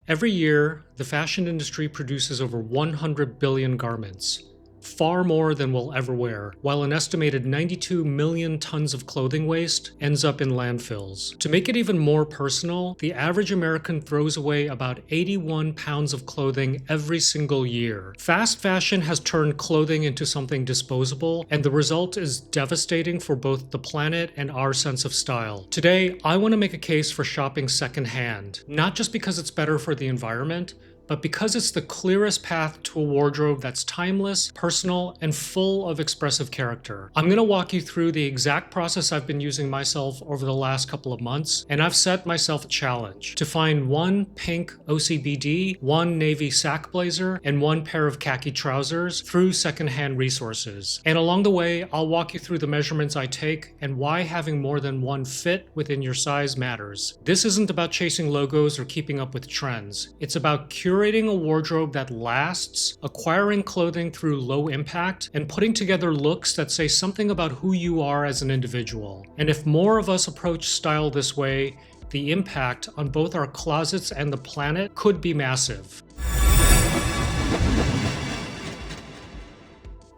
Every year, the fashion industry produces over 100 billion garments, far more than we'll ever wear, while an estimated 92 million tons of clothing waste ends up in landfills. To make it even more personal, the average American throws away about 81 pounds of clothing every single year. Fast fashion has turned clothing into something disposable, and the result is devastating for both the planet and our sense of style. Today, I want to make a case for shopping secondhand, not just because it's better for the environment, but because it's the clearest path to a wardrobe that's timeless, personal, and full of expressive character. I'm gonna walk you through the exact process I've been using myself over the last couple of months, and I've set myself a challenge to find one pink OCBD, one navy sack blazer, and one pair of khaki trousers through Secondhand Resources. And along the way, I'll walk you through the measurements I take and why having more than one fit within your size matters. This isn't about chasing logos or keeping up with trends. It's about curating a wardrobe that lasts, acquiring clothing through low impact, and putting together looks that say something about who you are as an individual. And if more of us approach style this way, the impact on both our closets and the planet could be massive.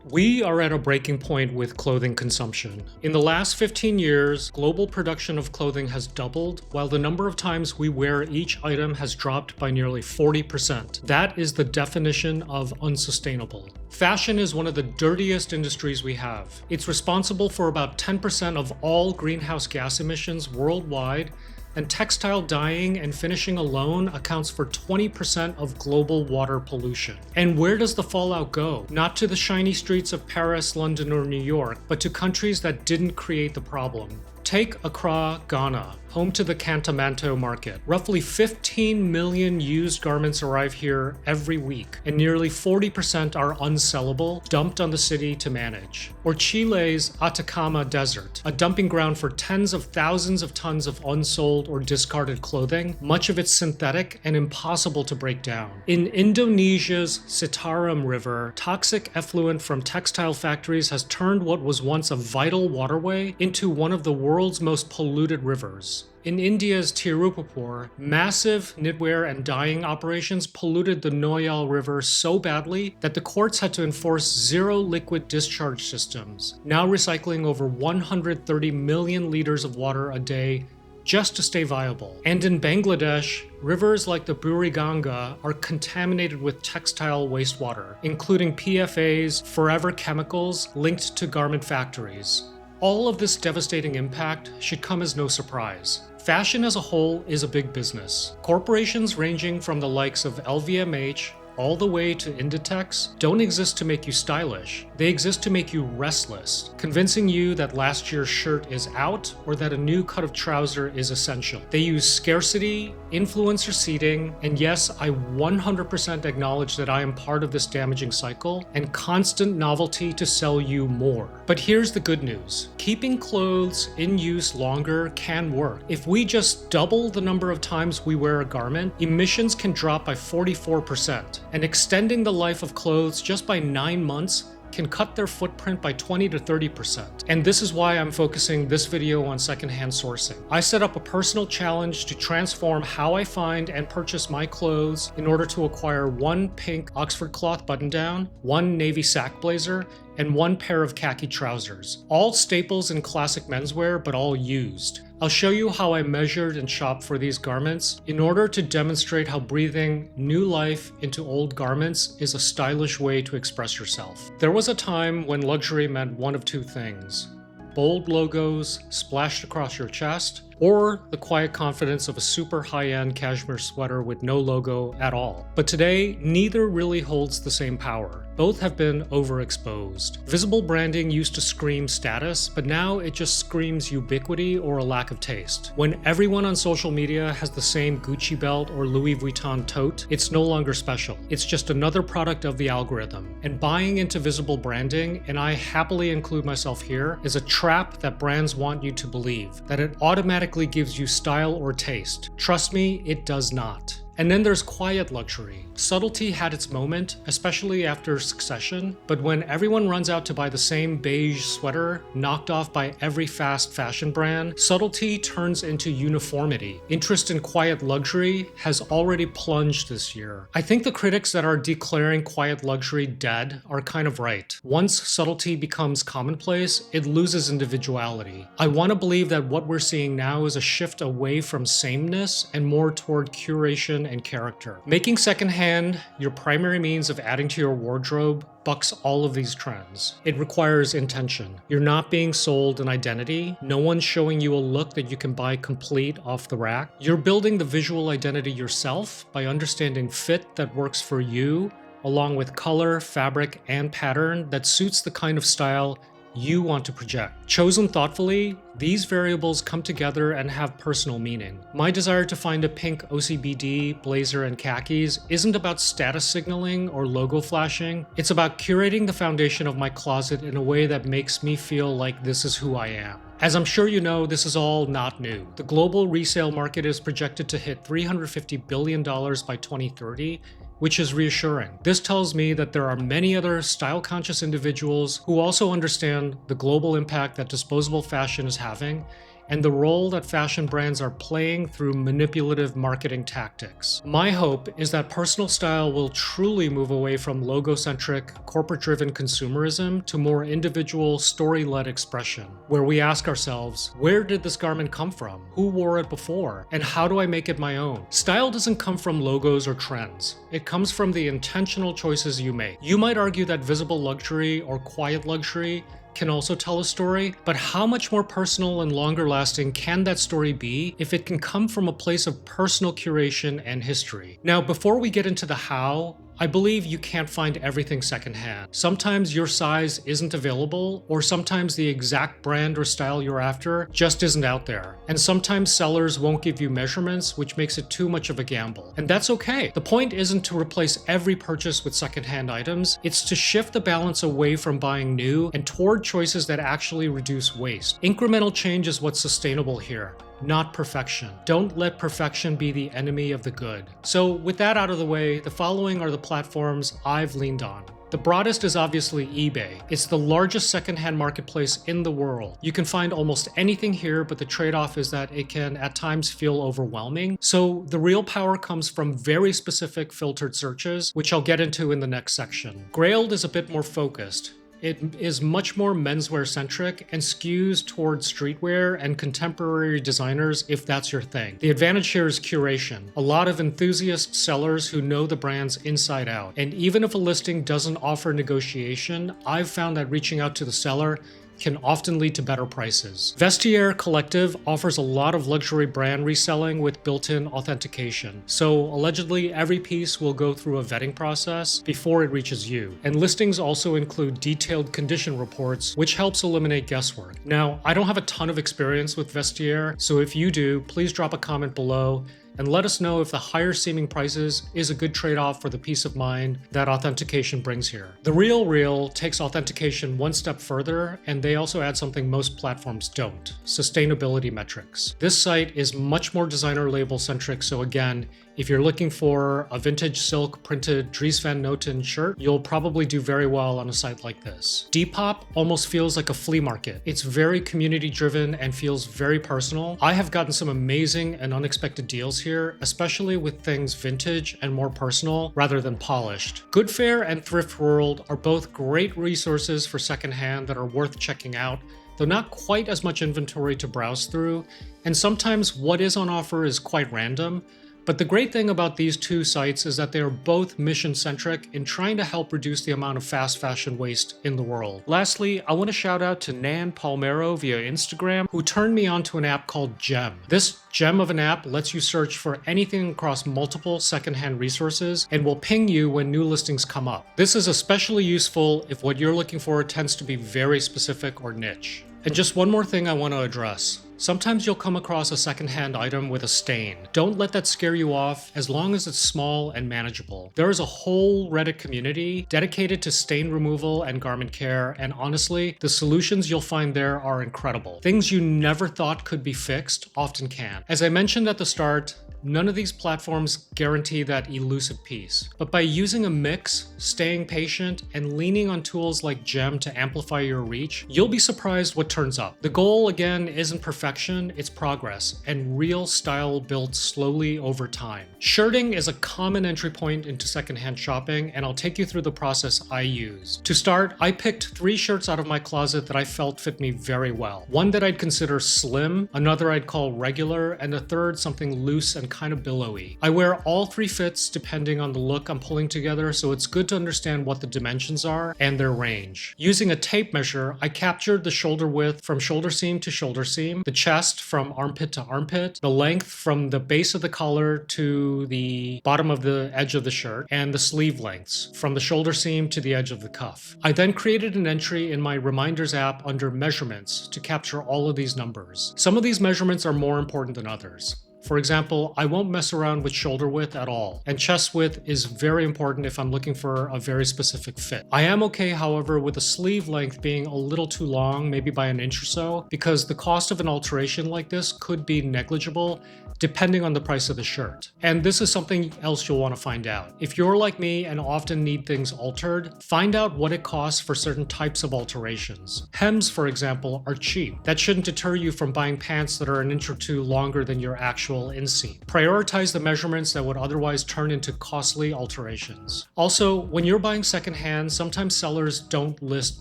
We are at a breaking point with clothing consumption. In the last 15 years, global production of clothing has doubled, while the number of times we wear each item has dropped by nearly 40%. That is the definition of unsustainable. Fashion is one of the dirtiest industries we have. It's responsible for about 10% of all greenhouse gas emissions worldwide, and textile dyeing and finishing alone accounts for 20% of global water pollution. And where does the fallout go? Not to the shiny streets of Paris, London, or New York, but to countries that didn't create the problem. Take Accra, Ghana, home to the Kantamanto market. Roughly 15 million used garments arrive here every week, and nearly 40% are unsellable, dumped on the city to manage. Or Chile's Atacama Desert, a dumping ground for tens of thousands of tons of unsold or discarded clothing, much of it synthetic and impossible to break down. In Indonesia's Citarum River, toxic effluent from textile factories has turned what was once a vital waterway into one of the world's most polluted rivers. In India's Tirupur, massive knitwear and dyeing operations polluted the Noyal River so badly that the courts had to enforce zero liquid discharge systems, now recycling over 130 million liters of water a day just to stay viable. And in Bangladesh, rivers like the Buriganga are contaminated with textile wastewater, including PFAs, forever chemicals linked to garment factories. All of this devastating impact should come as no surprise. Fashion as a whole is a big business. Corporations ranging from the likes of LVMH all the way to Inditex don't exist to make you stylish. They exist to make you restless, convincing you that last year's shirt is out or that a new cut of trouser is essential. They use scarcity, influencer seeding, and yes, I 100% acknowledge that I am part of this damaging cycle, and constant novelty to sell you more. But here's the good news. Keeping clothes in use longer can work. If we just double the number of times we wear a garment, emissions can drop by 44%. And extending the life of clothes just by 9 months can cut their footprint by 20 to 30%. And this is why I'm focusing this video on secondhand sourcing. I set up a personal challenge to transform how I find and purchase my clothes in order to acquire one pink Oxford cloth button-down, one navy sack blazer, and one pair of khaki trousers. All staples in classic menswear, but all used. I'll show you how I measured and shopped for these garments in order to demonstrate how breathing new life into old garments is a stylish way to express yourself. There was a time when luxury meant one of two things: bold logos splashed across your chest, or the quiet confidence of a super high-end cashmere sweater with no logo at all. But today, neither really holds the same power. Both have been overexposed. Visible branding used to scream status, but now it just screams ubiquity or a lack of taste. When everyone on social media has the same Gucci belt or Louis Vuitton tote, it's no longer special. It's just another product of the algorithm. And buying into visible branding, and I happily include myself here, is a trap that brands want you to believe, that it automatically gives you style or taste. Trust me, it does not. And then there's quiet luxury. Subtlety had its moment, especially after Succession, but when everyone runs out to buy the same beige sweater, knocked off by every fast fashion brand, subtlety turns into uniformity. Interest in quiet luxury has already plunged this year. I think the critics that are declaring quiet luxury dead are kind of right. Once subtlety becomes commonplace, it loses individuality. I want to believe that what we're seeing now is a shift away from sameness and more toward curation and character. Making secondhand your primary means of adding to your wardrobe bucks all of these trends. It requires intention. You're not being sold an identity. No one's showing you a look that you can buy complete off the rack. You're building the visual identity yourself by understanding fit that works for you, along with color, fabric, and pattern that suits the kind of style you want to project. Chosen thoughtfully, these variables come together and have personal meaning. My desire to find a pink OCBD blazer and khakis isn't about status signaling or logo flashing. It's about curating the foundation of my closet in a way that makes me feel like this is who I am. As I'm sure you know, this is all not new. The global resale market is projected to hit $350 billion by 2030, which is reassuring. This tells me that there are many other style-conscious individuals who also understand the global impact that disposable fashion is having and the role that fashion brands are playing through manipulative marketing tactics. My hope is that personal style will truly move away from logo-centric, corporate-driven consumerism to more individual, story-led expression, where we ask ourselves, where did this garment come from? Who wore it before? And how do I make it my own? Style doesn't come from logos or trends. It comes from the intentional choices you make. You might argue that visible luxury or quiet luxury can also tell a story, but how much more personal and longer lasting can that story be if it can come from a place of personal curation and history? Now, before we get into the how, I believe you can't find everything secondhand. Sometimes your size isn't available, or sometimes the exact brand or style you're after just isn't out there. And sometimes sellers won't give you measurements, which makes it too much of a gamble. And that's okay. The point isn't to replace every purchase with secondhand items, it's to shift the balance away from buying new and toward choices that actually reduce waste. Incremental change is what's sustainable here, not perfection. Don't let perfection be the enemy of the good. So with that out of the way, the following are the platforms I've leaned on. The broadest is obviously eBay. It's the largest secondhand marketplace in the world. You can find almost anything here, but the trade-off is that it can at times feel overwhelming. So the real power comes from very specific filtered searches, which I'll get into in the next section. Grailed is a bit more focused. It is much more menswear centric and skews towards streetwear and contemporary designers if that's your thing. The advantage here is curation. A lot of enthusiast sellers who know the brands inside out. And even if a listing doesn't offer negotiation, I've found that reaching out to the seller can often lead to better prices. Vestiaire Collective offers a lot of luxury brand reselling with built-in authentication. So allegedly every piece will go through a vetting process before it reaches you. And listings also include detailed condition reports, which helps eliminate guesswork. Now, I don't have a ton of experience with Vestiaire, so if you do, please drop a comment below and let us know if the higher seeming prices is a good trade-off for the peace of mind that authentication brings here. The Real takes authentication one step further, and they also add something most platforms don't: sustainability metrics. This site is much more designer label centric, so again, if you're looking for a vintage silk printed Dries Van Noten shirt, you'll probably do very well on a site like this. Depop almost feels like a flea market. It's very community driven and feels very personal. I have gotten some amazing and unexpected deals here, especially with things vintage and more personal rather than polished. Goodfair and Thrift World are both great resources for secondhand that are worth checking out, though not quite as much inventory to browse through, and sometimes what is on offer is quite random. But the great thing about these two sites is that they are both mission-centric in trying to help reduce the amount of fast fashion waste in the world. Lastly, I want to shout out to Nan Palmero via Instagram, who turned me on to an app called Gem. This gem of an app lets you search for anything across multiple secondhand resources and will ping you when new listings come up. This is especially useful if what you're looking for tends to be very specific or niche. And just one more thing I want to address. Sometimes you'll come across a secondhand item with a stain. Don't let that scare you off as long as it's small and manageable. There is a whole Reddit community dedicated to stain removal and garment care, and honestly, the solutions you'll find there are incredible. Things you never thought could be fixed often can. As I mentioned at the start, None of these platforms guarantee that elusive piece. But by using a mix, staying patient, and leaning on tools like Gem to amplify your reach, you'll be surprised what turns up. The goal, again, isn't perfection, it's progress, and real style built slowly over time. Shirting is a common entry point into secondhand shopping, and I'll take you through the process I use. To start, I picked 3 shirts out of my closet that I felt fit me very well. One that I'd consider slim, another I'd call regular, and a third something loose and kind of billowy. I wear all 3 fits depending on the look I'm pulling together, so it's good to understand what the dimensions are and their range. Using a tape measure, I captured the shoulder width from shoulder seam to shoulder seam, the chest from armpit to armpit, the length from the base of the collar to the bottom of the edge of the shirt, and the sleeve lengths from the shoulder seam to the edge of the cuff. I then created an entry in my Reminders app under Measurements to capture all of these numbers. Some of these measurements are more important than others. For example, I won't mess around with shoulder width at all, and chest width is very important if I'm looking for a very specific fit. I am okay, however, with the sleeve length being a little too long, maybe by an inch or so, because the cost of an alteration like this could be negligible depending on the price of the shirt. And this is something else you'll want to find out. If you're like me and often need things altered, find out what it costs for certain types of alterations. Hems, for example, are cheap. That shouldn't deter you from buying pants that are an inch or two longer than your actual inseam. Prioritize the measurements that would otherwise turn into costly alterations. Also, when you're buying secondhand, sometimes sellers don't list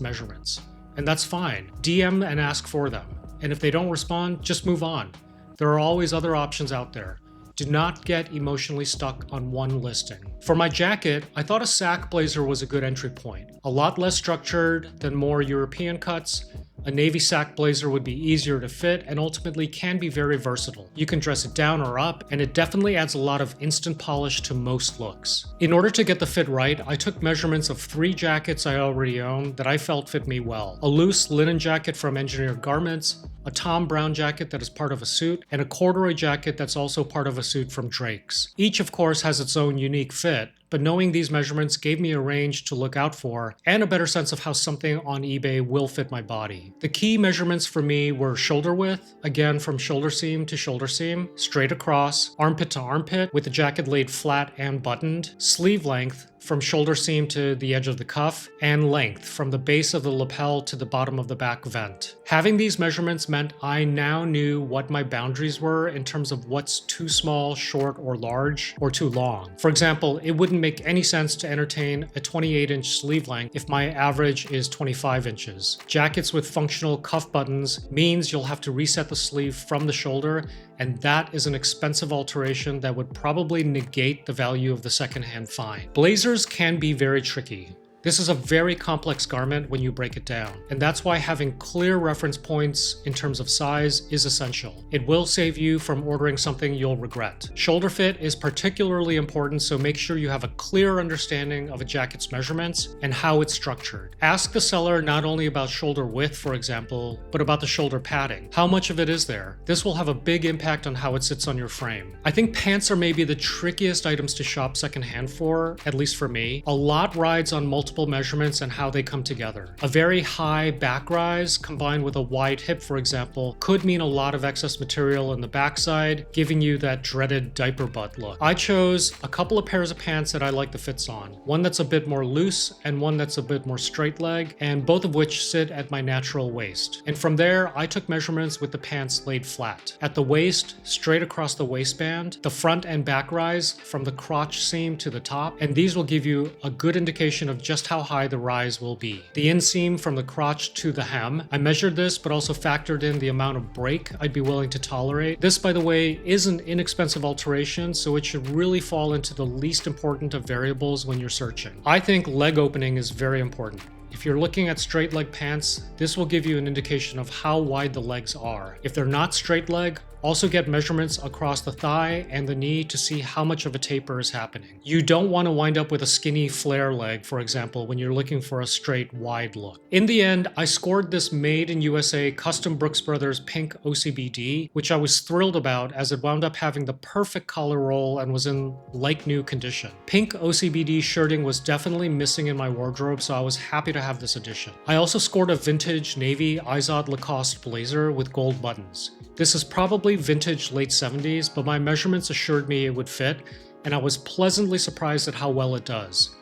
measurements, and that's fine. DM and ask for them. And if they don't respond, just move on. There are always other options out there. Do not get emotionally stuck on one listing. For my jacket, I thought a sack blazer was a good entry point. A lot less structured than more European cuts. A navy sack blazer would be easier to fit and ultimately can be very versatile. You can dress it down or up, and it definitely adds a lot of instant polish to most looks. In order to get the fit right, I took measurements of 3 jackets I already own that I felt fit me well. A loose linen jacket from Engineered Garments, a Tom Brown jacket that is part of a suit, and a corduroy jacket that's also part of a suit from Drake's. Each, of course, has its own unique fit, but knowing these measurements gave me a range to look out for and a better sense of how something on eBay will fit my body. The key measurements for me were shoulder width, again from shoulder seam to shoulder seam, straight across, armpit to armpit with the jacket laid flat and buttoned, sleeve length, from shoulder seam to the edge of the cuff, and length from the base of the lapel to the bottom of the back vent. Having these measurements meant I now knew what my boundaries were in terms of what's too small, short, or large, or too long. For example, it wouldn't make any sense to entertain a 28-inch sleeve length if my average is 25 inches. Jackets with functional cuff buttons means you'll have to reset the sleeve from the shoulder, and that is an expensive alteration that would probably negate the value of the secondhand find. Blazers can be very tricky. This is a very complex garment when you break it down, and that's why having clear reference points in terms of size is essential. It will save you from ordering something you'll regret. Shoulder fit is particularly important, so make sure you have a clear understanding of a jacket's measurements and how it's structured. Ask the seller not only about shoulder width, for example, but about the shoulder padding. How much of it is there? This will have a big impact on how it sits on your frame. I think pants are maybe the trickiest items to shop secondhand for, at least for me. A lot rides on multiple measurements and how they come together. A very high back rise combined with a wide hip, for example, could mean a lot of excess material in the backside, giving you that dreaded diaper butt look. I chose a couple of pairs of pants that I like the fits on. One that's a bit more loose and one that's a bit more straight leg, and both of which sit at my natural waist. And from there, I took measurements with the pants laid flat. At the waist, straight across the waistband, the front and back rise from the crotch seam to the top, and these will give you a good indication of just how high the rise will be. The inseam from the crotch to the hem. I measured this, but also factored in the amount of break I'd be willing to tolerate. This, by the way, is an inexpensive alteration, so it should really fall into the least important of variables when you're searching. I think leg opening is very important. If you're looking at straight leg pants, this will give you an indication of how wide the legs are. If they're not straight leg, also get measurements across the thigh and the knee to see how much of a taper is happening. You don't want to wind up with a skinny flare leg, for example, when you're looking for a straight, wide look. In the end, I scored this made in USA custom Brooks Brothers pink OCBD, which I was thrilled about as it wound up having the perfect collar roll and was in like-new condition. Pink OCBD shirting was definitely missing in my wardrobe, so I was happy to have this addition. I also scored a vintage navy Izod Lacoste blazer with gold buttons. This is probably vintage late 70s, but my measurements assured me it would fit, and I was pleasantly surprised at how well it does.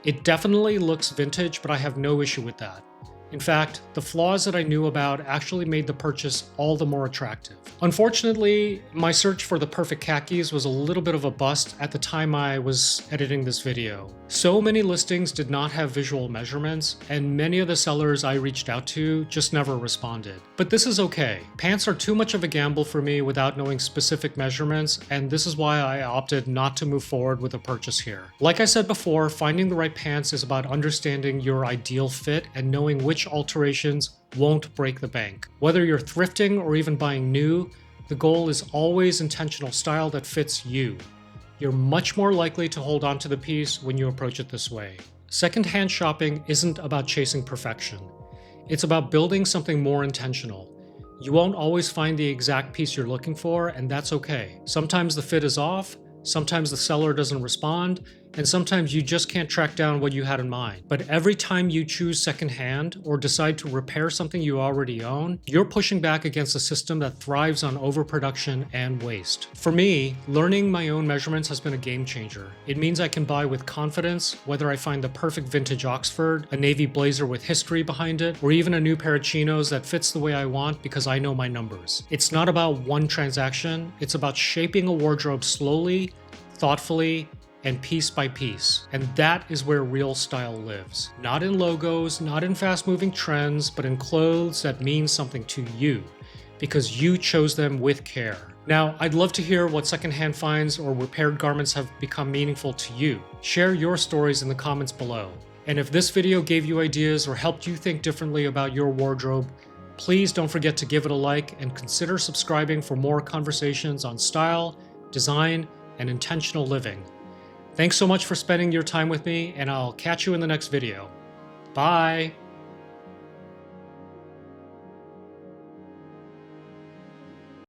It definitely looks vintage, but I have no issue with that. In fact, the flaws that I knew about actually made the purchase all the more attractive. Unfortunately, my search for the perfect khakis was a little bit of a bust at the time I was editing this video. So many listings did not have visual measurements, and many of the sellers I reached out to just never responded. But this is okay. Pants are too much of a gamble for me without knowing specific measurements, and this is why I opted not to move forward with a purchase here. Like I said before, finding the right pants is about understanding your ideal fit and knowing which alterations won't break the bank. Whether you're thrifting or even buying new, the goal is always intentional style that fits you. You're much more likely to hold on to the piece when you approach it this way. Secondhand shopping isn't about chasing perfection. It's about building something more intentional. You won't always find the exact piece you're looking for, and that's okay. Sometimes the fit is off, sometimes the seller doesn't respond, and sometimes you just can't track down what you had in mind. But every time you choose secondhand or decide to repair something you already own, you're pushing back against a system that thrives on overproduction and waste. For me, learning my own measurements has been a game changer. It means I can buy with confidence, whether I find the perfect vintage Oxford, a navy blazer with history behind it, or even a new pair of chinos that fits the way I want because I know my numbers. It's not about one transaction, it's about shaping a wardrobe slowly, thoughtfully, and piece by piece. And that is where real style lives. Not in logos, not in fast-moving trends, but in clothes that mean something to you, because you chose them with care. Now, I'd love to hear what secondhand finds or repaired garments have become meaningful to you. Share your stories in the comments below. And if this video gave you ideas or helped you think differently about your wardrobe, please don't forget to give it a like and consider subscribing for more conversations on style, design, and intentional living. Thanks so much for spending your time with me, and I'll catch you in the next video. Bye!